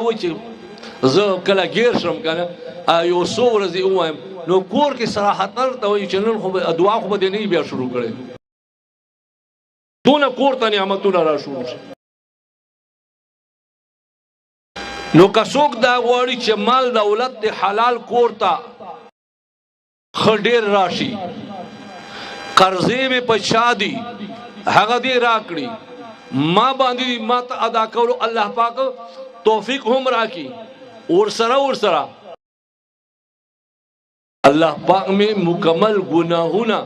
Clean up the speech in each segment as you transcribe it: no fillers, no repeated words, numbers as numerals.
وای چې زه کله ګیر شم کنه یو څو ورځې ووایم نو کور کې صراحتاً ته وایي چې نن خو دعا خو به دې نه بیا شروع کړی دونه کور ته نعمتونه را شروع شي نو که څوک دا غواړي چې مال دولت د حلال کور ته ښه ډېر راشي قرضې مې په چا دي هغه دې راکړي ما باندې ما ته ادا کولو الله پاک توفیق هم راکړي ورسره الله پاک میں مکمل گناہونا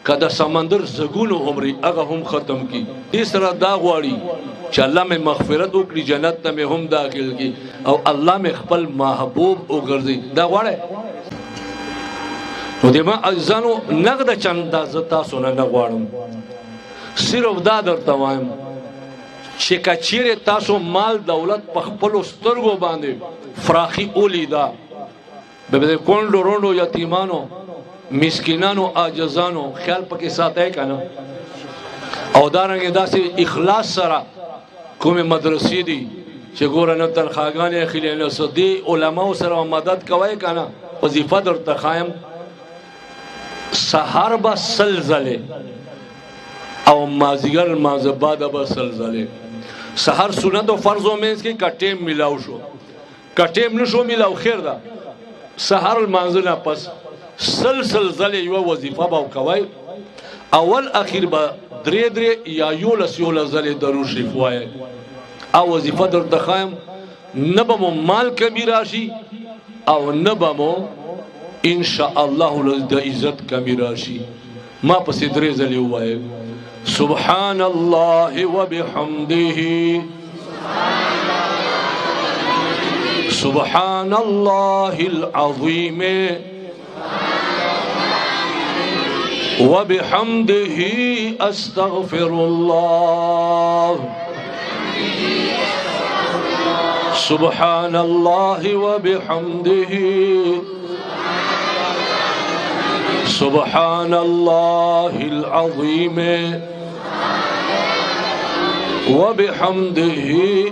کدا سمندر زگونو عمری اگا هم ختم کی تیسرا دا غواړي چې الله میں مغفرت وکړي جنت ته میں هم داخل کی او الله میں خپل محبوب وګرځي دا غواړي نو دې ما اذانو نقد چندا زتا سونه نه غواړم صرف دا درته وایم چې کچیرې تاسو مال دولت په خپل سترګو باندې فراخي اولیدا به کونډو روندو یتیمانو مسکینانو عاجزانو خیال پکې ساتای کنه او دارنګ داسې اخلاص سره کومه مدرسې دي چې ګور نه تنخواګانې اخلي نه سدي علماء سره مدد کوي کنه وظیفه درته خایم سحر با سلزله او مازیګر مازباده با سلزله سحر سنت او فرض او مینس کې کټیم ملاو شو کټیم نشو ملاو خیر ده سحر المنزل پس سلسل زل یو وظیفه باو کوي اول اخیر با درې یا یول زل درو شریف وای او وظیفه در دخایم نبمو مال کمی راشي او نبمو ان شاء الله د عزت کمی راشي ما پس درې زل وای سبحان الله وبحمده سبحان الله العظيم وبحمده أستغفر الله سبحان الله وبحمده سبحان الله العظيم وبحمده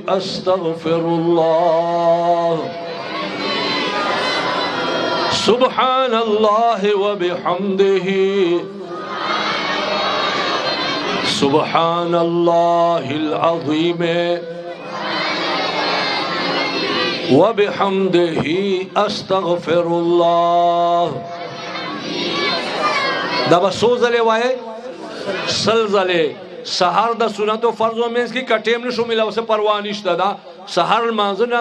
أستغفر الله سبحان الله وبحمده سبحان الله العظيم وبحمده أستغفر الله دا بسو زلے وائے سل زلے سحر دا سنت و فرض و منز کی کٹیم نشو ملا اسے پروانشتا دا سحر المانزن